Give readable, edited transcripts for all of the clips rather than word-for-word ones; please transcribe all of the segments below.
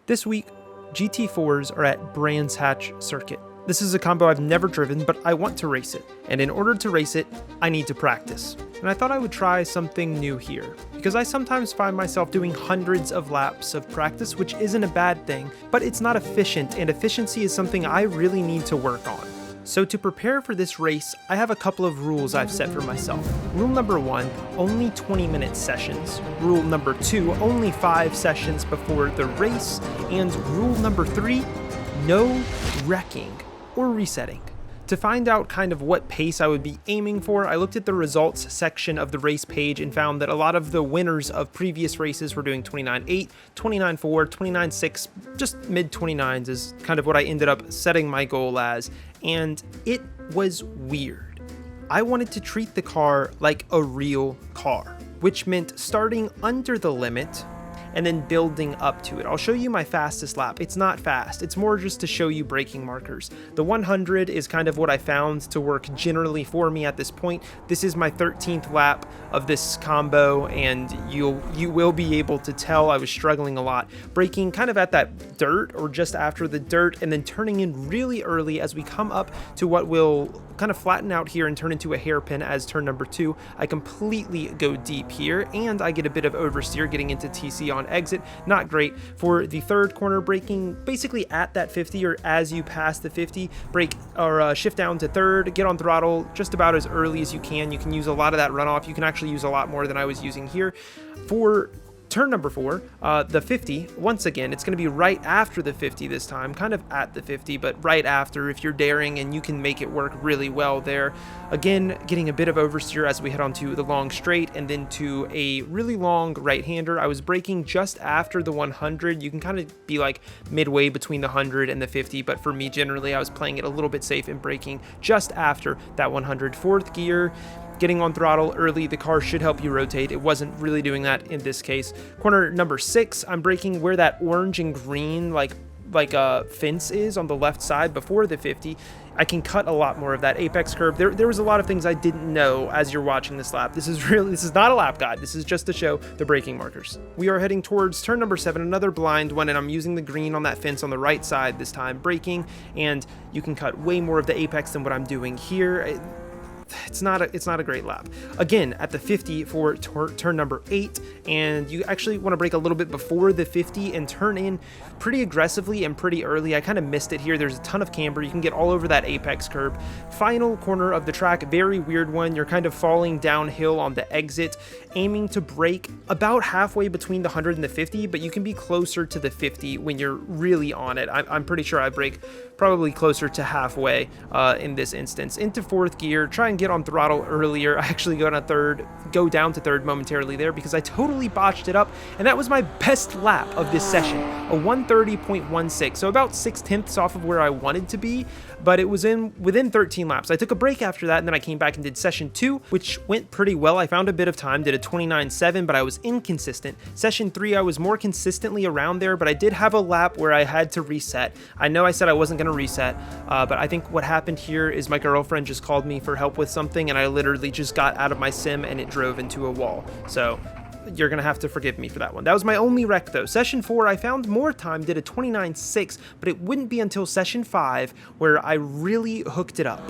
This week, GT4s are at Brands Hatch Circuit. This is a combo I've never driven, but I want to race it. And in order to race it, I need to practice. And I thought I would try something new here, because I sometimes find myself doing hundreds of laps of practice, which isn't a bad thing, but it's not efficient, and efficiency is something I really need to work on. So to prepare for this race, I have a couple of rules I've set for myself. Rule number 1, only 20-minute sessions. Rule number 2, only 5 sessions before the race. And rule number 3, no wrecking or resetting. To find out kind of what pace I would be aiming for, I looked at the results section of the race page and found that a lot of the winners of previous races were doing 29.8, 29.4, 29.6, just mid-29s is kind of what I ended up setting my goal as, and it was weird. I wanted to treat the car like a real car, which meant starting under the limit and then building up to it. I'll show you my fastest lap. It's not fast, it's more just to show you braking markers. The 100 is kind of what I found to work generally for me at this point. This is my 13th lap of this combo, and you will be able to tell I was struggling a lot. Braking kind of at that dirt or just after the dirt, and then turning in really early as we come up to what will kind of flatten out here and turn into a hairpin as turn number 2. I completely go deep here, and I get a bit of oversteer getting into TC on exit. Not great. For the third corner, braking basically at that 50 or as you pass the 50, brake or shift down to third, get on throttle just about as early as you can. You can use a lot of that runoff. You can actually use a lot more than I was using here. For turn number 4, the 50, once again, it's going to be right after the 50 this time, kind of at the 50, but right after if you're daring, and you can make it work really well there. Again, getting a bit of oversteer as we head onto the long straight and then to a really long right-hander. I was braking just after the 100. You can kind of be like midway between the 100 and the 50, but for me, generally, I was playing it a little bit safe and braking just after that 100. Fourth gear, getting on throttle early, the car should help you rotate. It wasn't really doing that in this case. Corner number 6, I'm braking where that orange and green like a fence is on the left side before the 50. I can cut a lot more of that apex curve. There was a lot of things I didn't know as you're watching this lap. This is not a lap guide. This is just to show the braking markers. We are heading towards turn number 7, another blind one, and I'm using the green on that fence on the right side this time, braking, and you can cut way more of the apex than what I'm doing here. It's not a great lap. Again, at the 50 for turn number 8, and you actually want to brake a little bit before the 50 and turn in pretty aggressively and pretty early. I kind of missed it here. There's a ton of camber. You can get all over that apex curb. Final corner of the track, very weird one. You're kind of falling downhill on the exit, aiming to brake about halfway between the 100 and the 50, but you can be closer to the 50 when you're really on it. I'm pretty sure I brake probably closer to halfway in this instance. Into fourth gear, try and get on throttle earlier. I actually go down to third momentarily there because I totally botched it up, and that was my best lap of this session, a 130.16, so about 6/10 off of where I wanted to be, but it was within 13 laps. I took a break after that, and then I came back and did session 2, which went pretty well. I found a bit of time, did a 29.7, but I was inconsistent. Session 3, I was more consistently around there, but I did have a lap where I had to reset. I know I said I wasn't going to reset, but I think what happened here is my girlfriend just called me for help with something, and I literally just got out of my sim and it drove into a wall. So you're gonna have to forgive me for that one. That was my only wreck though. Session 4, I found more time, did a 29.6, but it wouldn't be until session 5 where I really hooked it up.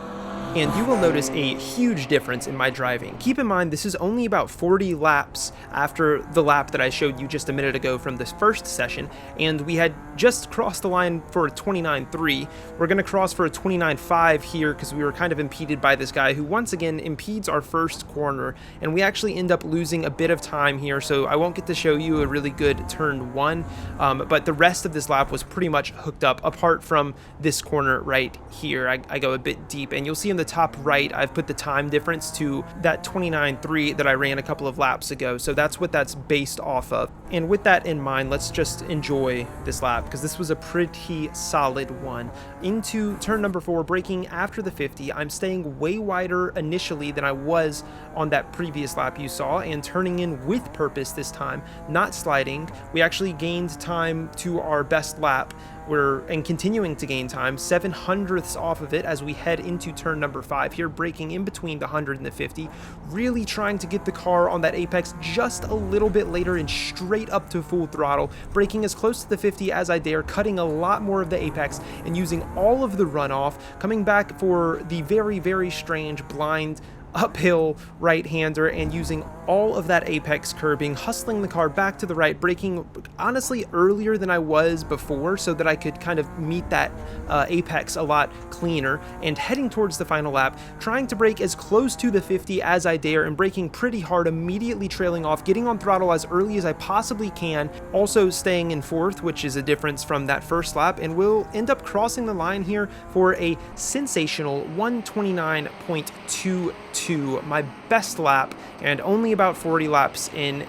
And you will notice a huge difference in my driving. Keep in mind, this is only about 40 laps after the lap that I showed you just a minute ago from this first session, and we had just crossed the line for a 29.3. We're gonna cross for a 29.5 here because we were kind of impeded by this guy who once again impedes our first corner, and we actually end up losing a bit of time here, so I won't get to show you a really good turn 1, but the rest of this lap was pretty much hooked up apart from this corner right here. I go a bit deep, and you'll see in the top right, I've put the time difference to that 29.3 that I ran a couple of laps ago. So that's what that's based off of. And with that in mind, let's just enjoy this lap because this was a pretty solid one. Into turn number 4, braking after the 50, I'm staying way wider initially than I was on that previous lap you saw, and turning in with purpose this time, not sliding. We actually gained time to our best lap and continuing to gain time, 7/100ths off of it as we head into turn number 5 here, braking in between the 100 and the 50, really trying to get the car on that apex just a little bit later and straight up to full throttle, braking as close to the 50 as I dare, cutting a lot more of the apex and using all of the runoff, coming back for the very, very strange blind uphill right-hander and using all of that apex curbing, hustling the car back to the right, braking honestly earlier than I was before so that I could kind of meet that apex a lot cleaner, and heading towards the final lap, trying to brake as close to the 50 as I dare and braking pretty hard, immediately trailing off, getting on throttle as early as I possibly can, also staying in 4th, which is a difference from that first lap, and we'll end up crossing the line here for a sensational 129.22, my best lap, and only about 40 laps in.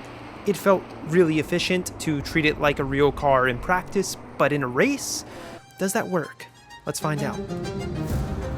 It felt really efficient to treat it like a real car in practice, but in a race, does that work? Let's find out.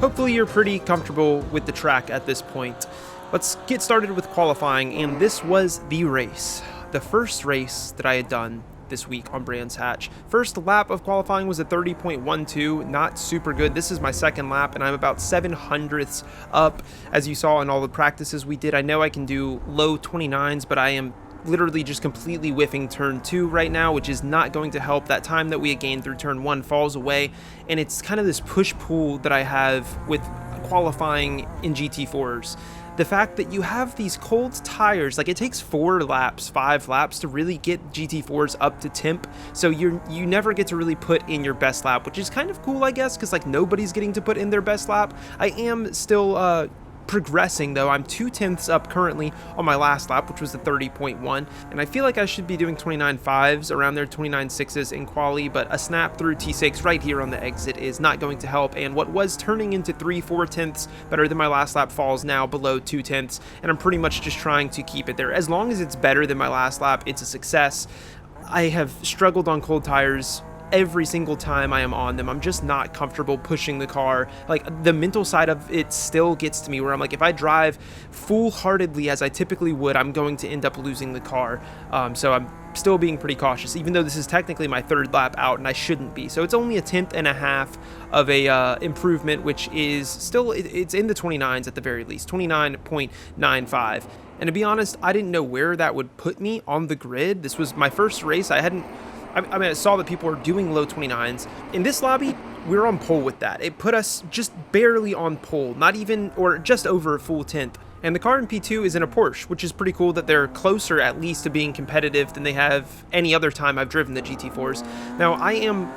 Hopefully you're pretty comfortable with the track at this point. Let's get started with qualifying, and this was the race. The first race that I had done this week on Brands Hatch. First lap of qualifying was a 30.12, not super good. This is my second lap, and I'm about 7/100ths up, as you saw in all the practices we did. I know I can do low 29s, but I am literally just completely whiffing turn 2 right now, which is not going to help. That time that we had gained through turn 1 falls away, and it's kind of this push-pull that I have with qualifying in GT4s. The fact that you have these cold tires, like it takes 4 laps, 5 laps to really get GT4s up to temp, so you never get to really put in your best lap, which is kind of cool, I guess, because like nobody's getting to put in their best lap. I am still progressing though. I'm 2/10ths up currently on my last lap, which was the 30.1, and I feel like I should be doing 29.5s around there, 29.6s in quali, but a snap through T6 right here on the exit is not going to help, and what was turning into 3/4 better than my last lap falls now below 2/10ths, and I'm pretty much just trying to keep it there. As long as it's better than my last lap, it's a success. I have struggled on cold tires every single time I am on them. I'm just not comfortable pushing the car. Like, the mental side of it still gets to me, where I'm like, if I drive full-heartedly as I typically would, I'm going to end up losing the car. So I'm still being pretty cautious, even though this is technically my 3rd lap out and I shouldn't be. So it's only a 1/10.5 of a improvement, which is still, it's in the 29s at the very least, 29.95. And to be honest, I didn't know where that would put me on the grid. This was my first race. I mean, I saw that people were doing low 29s. In this lobby, we were on pole with that. It put us just barely on pole, not even, or just over a full 10th. And the car in P2 is in a Porsche, which is pretty cool that they're closer at least to being competitive than they have any other time I've driven the GT4s. Now, I am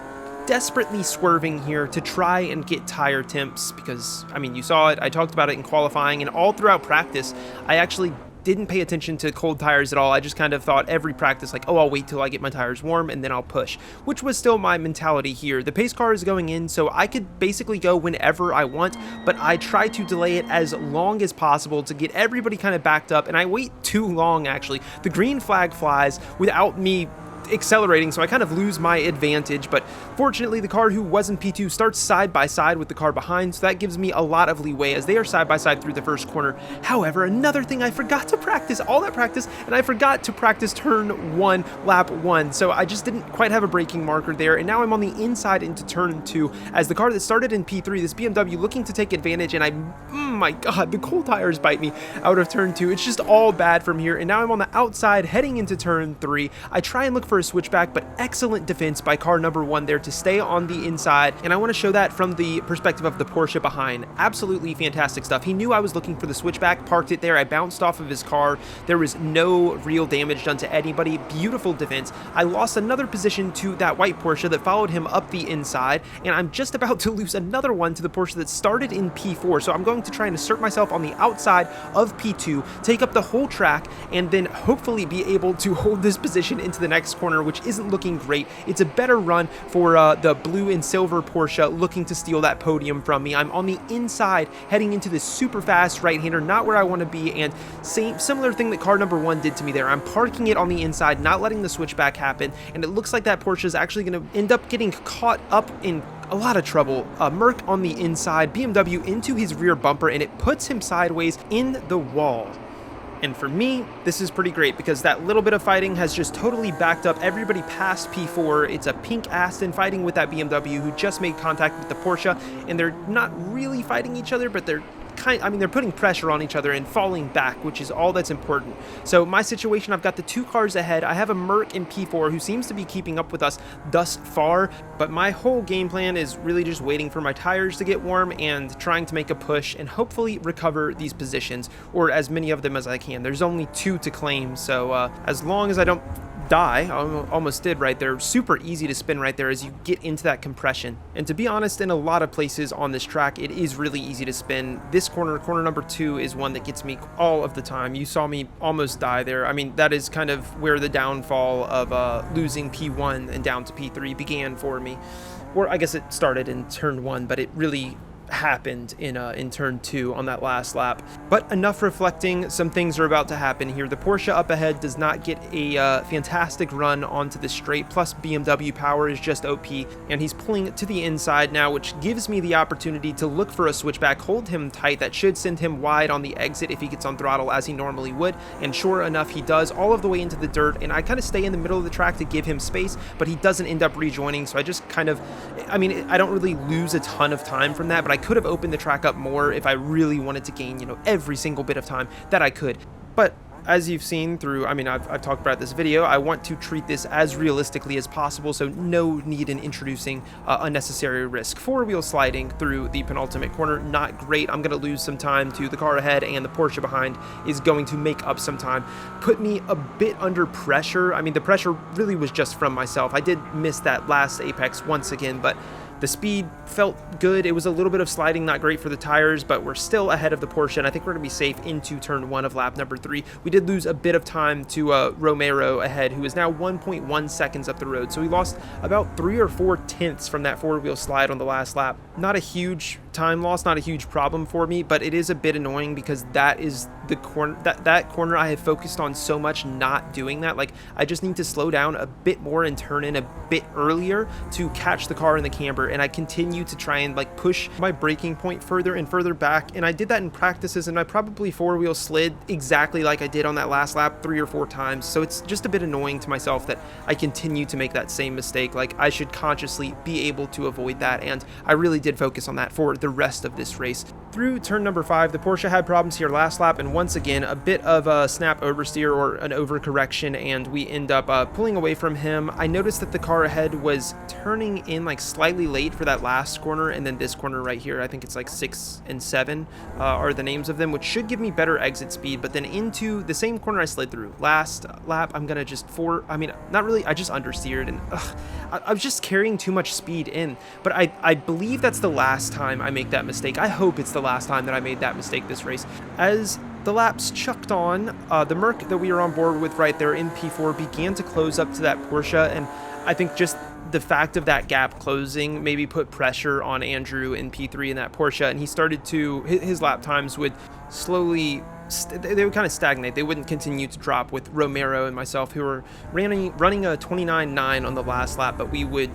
desperately swerving here to try and get tire temps because, I mean, you saw it. I talked about it in qualifying, and all throughout practice, I actually didn't pay attention to cold tires at all. I just kind of thought every practice, like, oh, I'll wait till I get my tires warm and then I'll push, which was still my mentality here. The pace car is going in, so I could basically go whenever I want, but I try to delay it as long as possible to get everybody kind of backed up, and I wait too long, actually. The green flag flies without me accelerating, so I kind of lose my advantage, but fortunately the car who was in P2 starts side by side with the car behind, so that gives me a lot of leeway as they are side by side through the first corner. However, another thing, I forgot to practice all that practice, and I forgot to practice turn 1, lap 1, so I just didn't quite have a braking marker there, and now I'm on the inside into turn 2 as the car that started in P3, this BMW, looking to take advantage, and my god, the cold tires bite me out of turn 2. It's just all bad from here, and now I'm on the outside heading into turn 3. I try and look for a switchback, but excellent defense by car number 1 there to stay on the inside, and I want to show that from the perspective of the Porsche behind. Absolutely fantastic stuff. He knew I was looking for the switchback, parked it there. I bounced off of his car. There was no real damage done to anybody. Beautiful defense. I lost another position to that white Porsche that followed him up the inside, and I'm just about to lose another one to the Porsche that started in P4, so I'm going to try and assert myself on the outside of P2, take up the whole track, and then hopefully be able to hold this position into the next corner, which isn't looking great. It's a better run for the blue and silver Porsche looking to steal that podium from me. I'm on the inside heading into this super fast right-hander, not where I want to be, and similar thing that car number 1 did to me there. I'm parking it on the inside, not letting the switchback happen, and it looks like that Porsche is actually going to end up getting caught up in a lot of trouble. Merc on the inside, BMW into his rear bumper, and it puts him sideways in the wall. And for me, this is pretty great because that little bit of fighting has just totally backed up everybody past P4. It's a pink Aston fighting with that BMW who just made contact with the Porsche, and they're not really fighting each other, but they're they're putting pressure on each other and falling back, which is all that's important. So my situation, I've got the 2 cars ahead. I have a Merc in P4 who seems to be keeping up with us thus far, but my whole game plan is really just waiting for my tires to get warm and trying to make a push and hopefully recover these positions, or as many of them as I can. There's only 2 to claim, so as long as I don't die, I almost did right there. Super easy to spin right there as you get into that compression. And to be honest, in a lot of places on this track, it is really easy to spin. This corner number 2 is one that gets me all of the time. You saw me almost die there. I mean, that is kind of where the downfall of losing P1 and down to P3 began for me. Or I guess it started in turn 1, but it really happened in turn 2 on that last lap. But enough reflecting, some things are about to happen here. The Porsche up ahead does not get a fantastic run onto the straight, plus BMW power is just OP, and he's pulling to the inside now, which gives me the opportunity to look for a switchback, hold him tight. That should send him wide on the exit if he gets on throttle as he normally would, and sure enough he does, all of the way into the dirt, and I kind of stay in the middle of the track to give him space, but he doesn't end up rejoining, so I just kind of, I mean, I don't really lose a ton of time from that, but I could have opened the track up more if I really wanted to gain, every single bit of time that I could. But as you've seen through, I've talked about this video, I want to treat this as realistically as possible, so no need in introducing unnecessary risk. 4-wheel sliding through the penultimate corner, not great. I'm going to lose some time to the car ahead, and the Porsche behind is going to make up some time. Put me a bit under pressure. I mean, the pressure really was just from myself. I did miss that last apex once again, but the speed felt good. It was a little bit of sliding, not great for the tires, but we're still ahead of the Porsche, and I think we're going to be safe into turn 1 of lap number 3. We did lose a bit of time to Romero ahead, who is now 1.1 seconds up the road. So we lost about 3 or 4 tenths from that 4-wheel slide on the last lap. Not a huge time loss, not a huge problem for me, but it is a bit annoying because that is the corner, that corner I have focused on so much not doing that. Like, I just need to slow down a bit more and turn in a bit earlier to catch the car in the camber, and I continue to try and push my braking point further and further back, and I did that in practices, and I probably 4-wheel slid exactly like I did on that last lap 3 or 4 times. So it's just a bit annoying to myself that I continue to make that same mistake. Like, I should consciously be able to avoid that, and I really did focus on that for the rest of this race. Through turn number 5, the Porsche had problems here last lap, and once again a bit of a snap oversteer or an overcorrection, and we end up pulling away from him. I noticed that the car ahead was turning in slightly late for that last corner, and then this corner right here, I think it's 6 and 7 are the names of them, which should give me better exit speed. But then into the same corner I slid through last lap, I'm gonna just not really, I just understeered, and I was just carrying too much speed in. But I believe that's the last time I make that mistake. I hope it's the last time that I made that mistake this race. As the laps chucked on, the Merc that we were on board with right there in P4 began to close up to that Porsche, and I think just the fact of that gap closing maybe put pressure on Andrew in P3 in that Porsche, and he started to, his lap times would slowly, they would kind of stagnate. They wouldn't continue to drop with Romero and myself, who were running a 29.9 on the last lap, but we would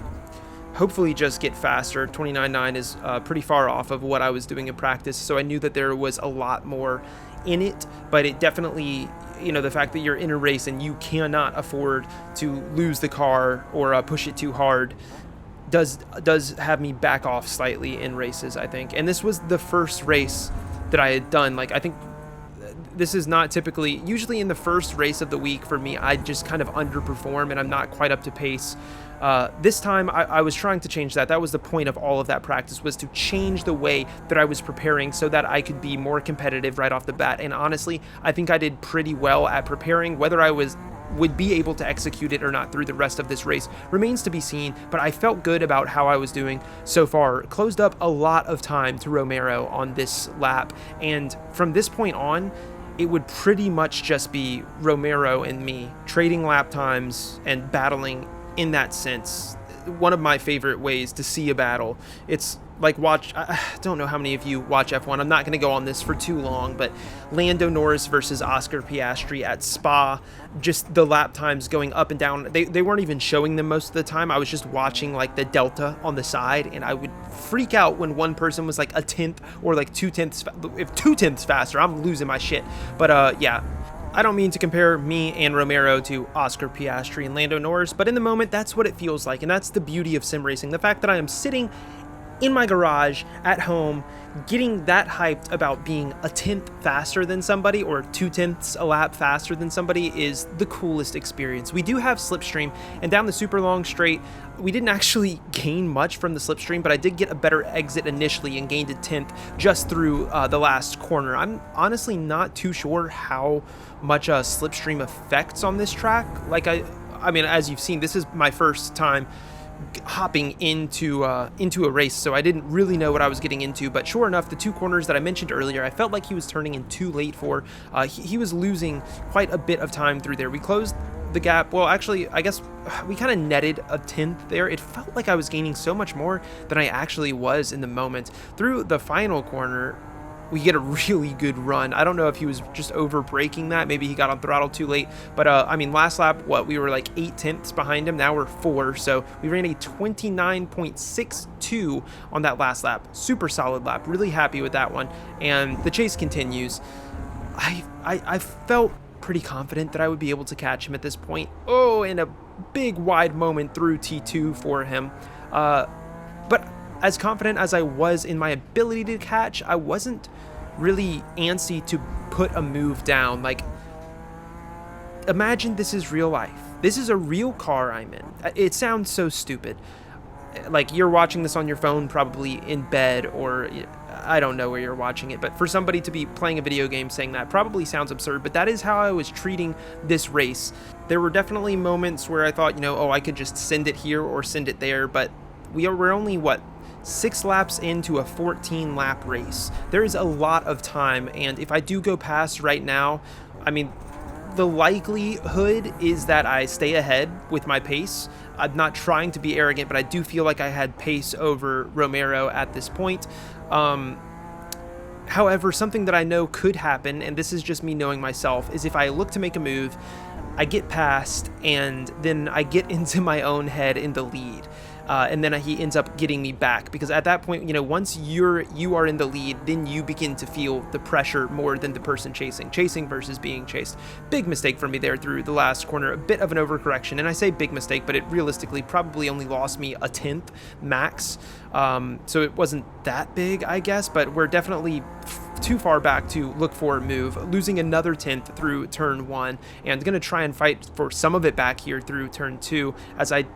hopefully just get faster. 29.9 is pretty far off of what I was doing in practice, so I knew that there was a lot more in it, but it definitely, the fact that you're in a race and you cannot afford to lose the car or push it too hard does have me back off slightly in races, I think. And this was the first race that I had done. I think this is not typically, usually in the first race of the week for me, I just kind of underperform and I'm not quite up to pace. This time I was trying to change that. That was the point of all of that practice, was to change the way that I was preparing so that I could be more competitive right off the bat. And honestly, I think I did pretty well at preparing. Whether I would be able to execute it or not through the rest of this race remains to be seen, but I felt good about how I was doing so far. Closed up a lot of time to Romero on this lap, and from this point on, it would pretty much just be Romero and me trading lap times and battling in that sense. One of my favorite ways to see a battle. It's like I don't know how many of you watch F1. I'm not going to go on this for too long, but Lando Norris versus Oscar Piastri at Spa, just the lap times going up and down. They weren't even showing them most of the time. I was just watching the delta on the side, and I would freak out when one person was a tenth or 2 tenths. If 2 tenths faster, I'm losing my shit. But yeah, I don't mean to compare me and Romero to Oscar Piastri and Lando Norris, but in the moment, that's what it feels like, and that's the beauty of sim racing. The fact that I am sitting in my garage at home, getting that hyped about being a tenth faster than somebody or 2/10 a lap faster than somebody is the coolest experience. We do have slipstream, and down the super long straight, we didn't actually gain much from the slipstream, but I did get a better exit initially and gained a 10th just through the last corner. I'm honestly not too sure how much slipstream affects on this track. Like I mean, as you've seen, this is my first time hopping into a race, so I didn't really know what I was getting into. But sure enough, the two corners that I mentioned earlier, I felt like he was turning in too late for. He was losing quite a bit of time through there. We closed the gap. Well, actually, I guess we kind of netted a 10th there. It felt like I was gaining so much more than I actually was in the moment. Through the final corner, we get a really good run. I don't know if he was just over braking that. Maybe he got on throttle too late. But I mean, last lap, we were like 8/10 behind him. Now we're 4. So we ran a 29.62 on that last lap. Super solid lap. Really happy with that one. And the chase continues. I felt pretty confident that I would be able to catch him at this point. Oh, and a big wide moment through T2 for him. But as confident as I was in my ability to catch, I wasn't really antsy to put a move down. Like, imagine this is real life. This is a real car I'm in. It sounds so stupid. Like, you're watching this on your phone, probably in bed, or I don't know where you're watching it, but for somebody to be playing a video game saying that probably sounds absurd, but that is how I was treating this race. There were definitely moments where I thought, oh, I could just send it here or send it there, but we're only, 6 laps into a 14 lap race. There is a lot of time, and if I do go past right now, I mean, the likelihood is that I stay ahead with my pace. I'm not trying to be arrogant, but I do feel like I had pace over Romero at this point. However, something that I know could happen, and this is just me knowing myself, is if I look to make a move, I get past, and then I get into my own head in the lead. And then he ends up getting me back, because at that point, once you are in the lead, then you begin to feel the pressure more than the person chasing versus being chased. Big mistake for me there through the last corner, a bit of an overcorrection, and I say big mistake, but it realistically probably only lost me a 10th max, so it wasn't that big, I guess, but we're definitely too far back to look for a move, losing another 10th through turn 1, and gonna try and fight for some of it back here through turn 2, as I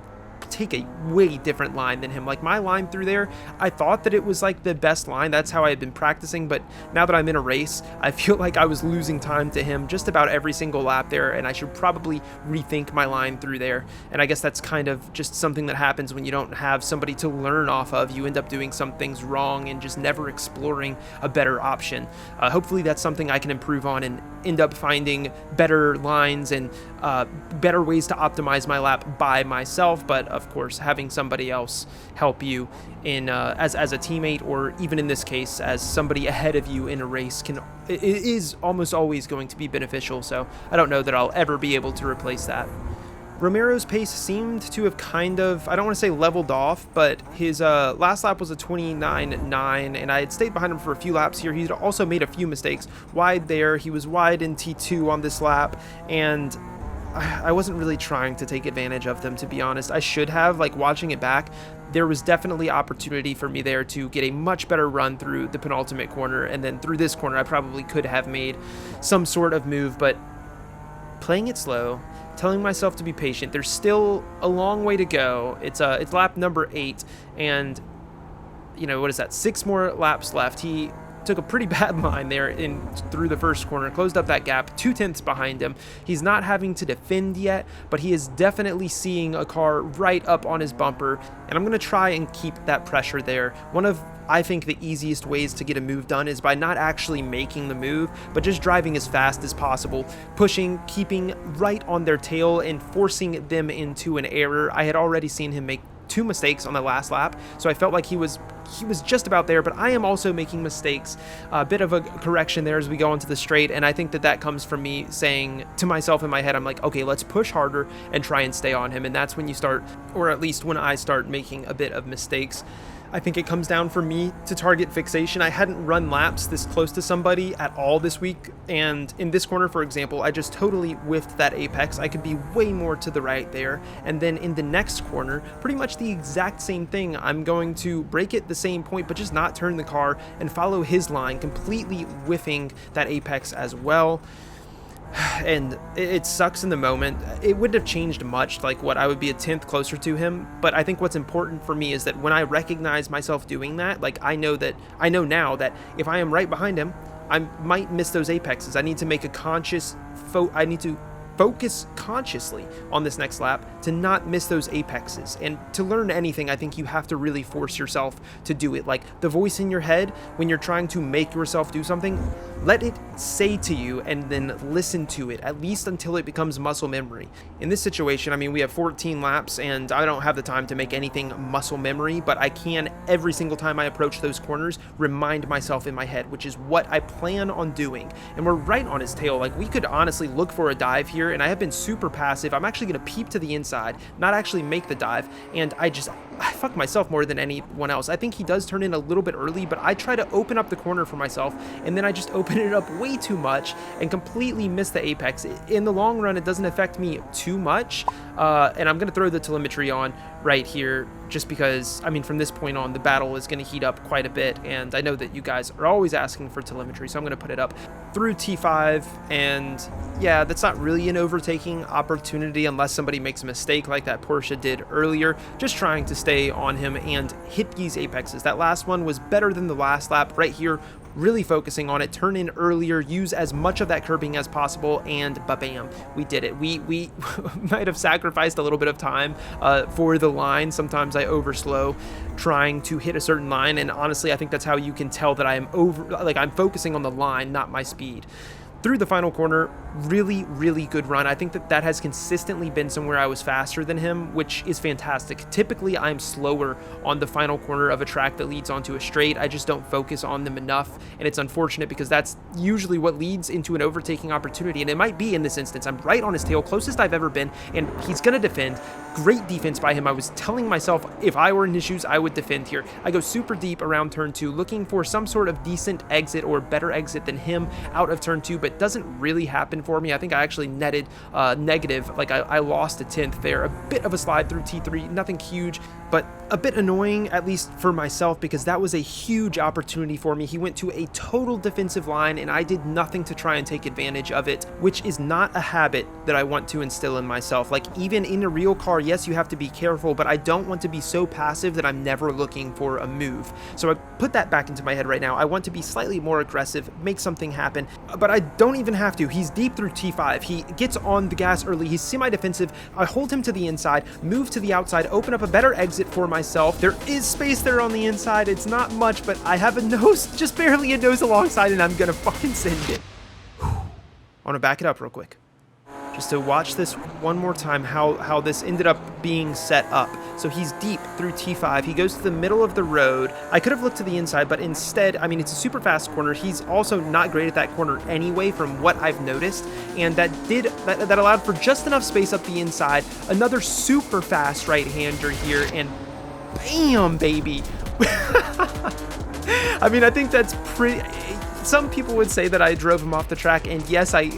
take a way different line than him. Like, my line through there, I thought that it was like the best line. That's how I had been practicing, but now that I'm in a race, I feel like I was losing time to him just about every single lap there, and I should probably rethink my line through there. And I guess that's kind of just something that happens when you don't have somebody to learn off of. You end up doing some things wrong and just never exploring a better option. Hopefully that's something I can improve on and end up finding better lines and better ways to optimize my lap by myself. But of course, having somebody else help you in as a teammate, or even in this case as somebody ahead of you in a race, is almost always going to be beneficial. So I don't know that I'll ever be able to replace that. Romero's pace seemed to have kind of, I don't want to say leveled off, but his last lap was a 29.9, and I had stayed behind him for a few laps here. He'd also made a few mistakes. Wide there, he was wide in T2 on this lap, and I wasn't really trying to take advantage of them, to be honest. I should have, like, watching it back, there was definitely opportunity for me there to get a much better run through the penultimate corner, and then through this corner I probably could have made some sort of move, but playing it slow, telling myself to be patient. There's still a long way to go. It's lap number 8, and what is that? 6 more laps left. He took a pretty bad line there through the first corner, closed up that gap, 2/10 behind him. He's not having to defend yet, but he is definitely seeing a car right up on his bumper, and I'm going to try and keep that pressure there. One of, I think, the easiest ways to get a move done is by not actually making the move, but just driving as fast as possible, pushing, keeping right on their tail, and forcing them into an error. I had already seen him make 2 mistakes on the last lap, so I felt like he was just about there, but I am also making mistakes. A bit of a correction there as we go onto the straight, and I think that comes from me saying to myself in my head, I'm like, okay, let's push harder and try and stay on him, and that's when you start, or at least when I start, making a bit of mistakes. I think it comes down for me to target fixation. I hadn't run laps this close to somebody at all this week, and in this corner, for example, I just totally whiffed that apex. I could be way more to the right there, and then in the next corner, pretty much the exact same thing. I'm going to break it the same point, but just not turn the car and follow his line, completely whiffing that apex as well. And it sucks in the moment. It wouldn't have changed much, like what I would be a 10th closer to him, but I think what's important for me is that when I recognize myself doing that, like I know now that if I am right behind him, I might miss those apexes. I need to make a conscious I need to focus consciously on this next lap to not miss those apexes. And to learn anything, I think you have to really force yourself to do it. Like the voice in your head, when you're trying to make yourself do something, let it say to you and then listen to it, at least until it becomes muscle memory. In this situation, I mean, we have 14 laps and I don't have the time to make anything muscle memory, but I can, every single time I approach those corners, remind myself in my head, which is what I plan on doing. And we're right on his tail. Like we could honestly look for a dive here, and I have been super passive. I'm actually going to peep to the inside, not actually make the dive, and I fuck myself more than anyone else. I think he does turn in a little bit early, but I try to open up the corner for myself, and then I just open it up way too much and completely miss the apex. In the long run, it doesn't affect me too much, and I'm going to throw the telemetry on right here just because, I mean, from this point on, the battle is going to heat up quite a bit, and I know that you guys are always asking for telemetry, so I'm going to put it up through T5, and yeah, that's not really an overtaking opportunity unless somebody makes a mistake like that Porsche did earlier. Just trying to stay on him and hit these apexes. That last one was better than the last lap. Right here, really focusing on it, turn in earlier, use as much of that curbing as possible, and ba-bam, we did it. We might have sacrificed a little bit of time for the line. Sometimes I overslow trying to hit a certain line, and honestly, I think that's how you can tell that I'm focusing on the line, not my speed. Through the final corner, really good run. I think that has consistently been somewhere I was faster than him, which is fantastic. Typically, I'm slower on the final corner of a track that leads onto a straight. I just don't focus on them enough, and it's unfortunate because that's usually what leads into an overtaking opportunity, and it might be in this instance. I'm right on his tail, closest I've ever been, and he's going to defend. Great defense by him. I was telling myself if I were in his shoes, I would defend here. I go super deep around turn 2, looking for some sort of decent exit or better exit than him out of turn 2, but doesn't really happen for me. I think I actually netted negative, like I lost a 10th there. A bit of a slide through T3, nothing huge, but a bit annoying, at least for myself, because that was a huge opportunity for me. He went to a total defensive line, and I did nothing to try and take advantage of it, which is not a habit that I want to instill in myself. Like, even in a real car, yes, you have to be careful, but I don't want to be so passive that I'm never looking for a move. So I put that back into my head right now. I want to be slightly more aggressive, make something happen, but I don't even have to. He's deep through T5. He gets on the gas early. He's semi-defensive. I hold him to the inside, move to the outside, open up a better exit for myself. There is space there on the inside. It's not much, but I have a nose, just barely a nose alongside, and I'm gonna fucking send it. I want to back it up real quick, just to watch this one more time, how this ended up being set up. So he's deep through T5. He goes to the middle of the road. I could have looked to the inside, but instead, I mean, it's a super fast corner. He's also not great at that corner anyway, from what I've noticed, and that allowed for just enough space up the inside. Another super fast right-hander here, and bam, baby. I mean, I think that's pretty... Some people would say that I drove him off the track, and yes, I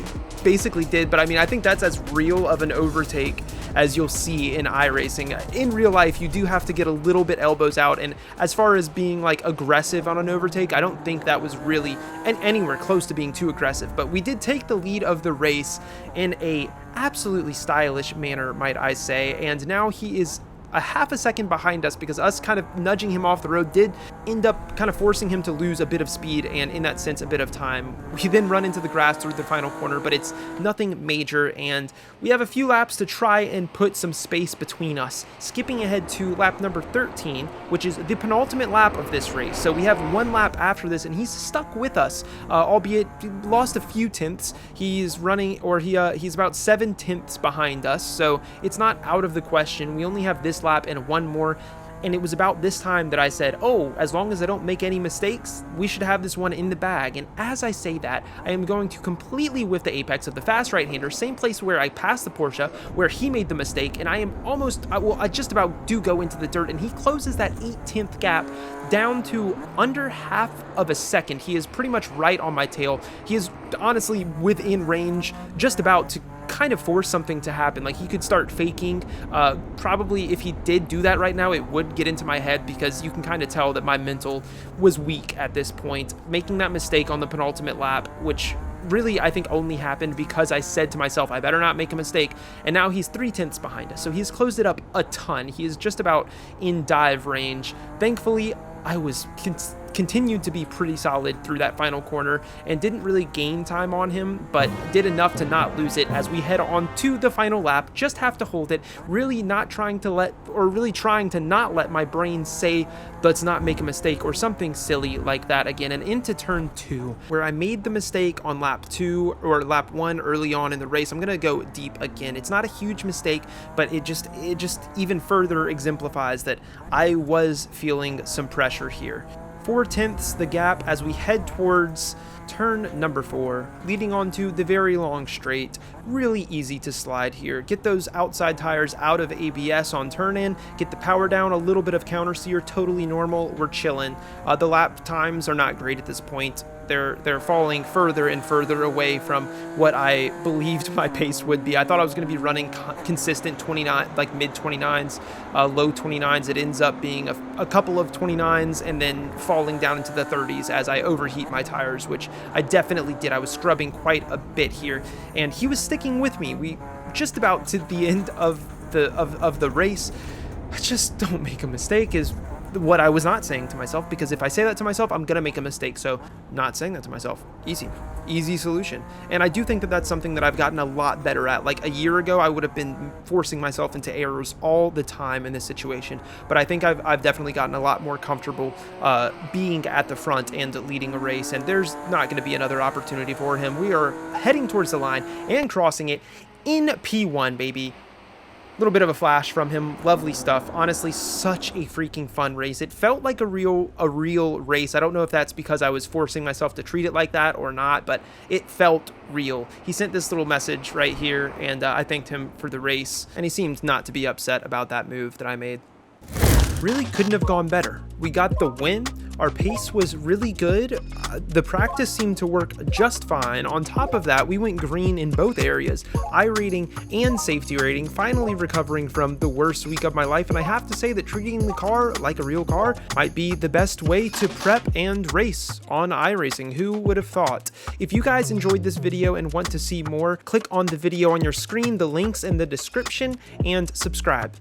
basically did, but I mean, I think that's as real of an overtake as you'll see in iRacing. In real life, you do have to get a little bit elbows out, and as far as being like aggressive on an overtake, I don't think that was really anywhere close to being too aggressive, but we did take the lead of the race in a absolutely stylish manner, might I say, and now he is a half a second behind us, because us kind of nudging him off the road did end up kind of forcing him to lose a bit of speed, and in that sense a bit of time. We then run into the grass through the final corner, but it's nothing major, and we have a few laps to try and put some space between us. Skipping ahead to lap number 13, which is the penultimate lap of this race. So we have one lap after this, and he's stuck with us, albeit lost a few tenths. He's running, or he's about 7 tenths behind us, so it's not out of the question. We only have this lap and one more. And it was about this time that I said, oh, as long as I don't make any mistakes, we should have this one in the bag. And as I say that, I am going to completely whiff the apex of the fast right-hander, same place where I passed the Porsche, where he made the mistake, and I am almost, well, I just about do go into the dirt, and he closes that 1/8 gap down to under half of a second. He is pretty much right on my tail. He is honestly within range, just about to kind of force something to happen. Like, he could start faking. Probably if he did do that right now, it would get into my head, because you can kind of tell that my mental was weak at this point. Making that mistake on the penultimate lap, which really I think only happened because I said to myself, I better not make a mistake. And now he's 3/10 behind us, so he's closed it up a ton. He is just about in dive range. Thankfully, I was continued to be pretty solid through that final corner and didn't really gain time on him, but did enough to not lose it as we head on to the final lap. Just have to hold it, really not trying to not let my brain say, let's not make a mistake or something silly like that again. And into turn 2, where I made the mistake on lap 2 or lap 1 early on in the race. I'm gonna go deep again. It's not a huge mistake, but it just even further exemplifies that I was feeling some pressure here. 4/10 the gap as we head towards turn number 4, leading onto the very long straight. Really easy to slide here. Get those outside tires out of ABS on turn in, get the power down, a little bit of counter steer, totally normal. We're chilling. The lap times are not great at this point. They're falling further and further away from what I believed my pace would be. I thought I was going to be running consistent 29, like mid 29s, low 29s. It ends up being a couple of 29s and then falling down into the 30s as I overheat my tires, which I definitely did. I was scrubbing quite a bit here, and he was sticking with me. We just about to the end of the race. Just don't make a mistake is what I was not saying to myself, because if I say that to myself, I'm gonna make a mistake. So not saying that to myself, easy solution. And I do think that that's something that I've gotten a lot better at. Like a year ago, I would have been forcing myself into errors all the time in this situation, but I think I've definitely gotten a lot more comfortable being at the front and leading a race, and there's not going to be another opportunity for him. We are heading towards the line and crossing it in P1, baby. Little bit of a flash from him. Lovely stuff. Honestly, such a freaking fun race. It felt like a real race. I don't know if that's because I was forcing myself to treat it like that or not, but it felt real. He sent this little message right here, and I thanked him for the race, and he seemed not to be upset about that move that I made. Really couldn't have gone better. We got the win. Our pace was really good. The practice seemed to work just fine. On top of that, we went green in both areas, iRating and safety rating, finally recovering from the worst week of my life. And I have to say that treating the car like a real car might be the best way to prep and race on iRacing. Who would have thought? If you guys enjoyed this video and want to see more, click on the video on your screen, the links in the description, and subscribe.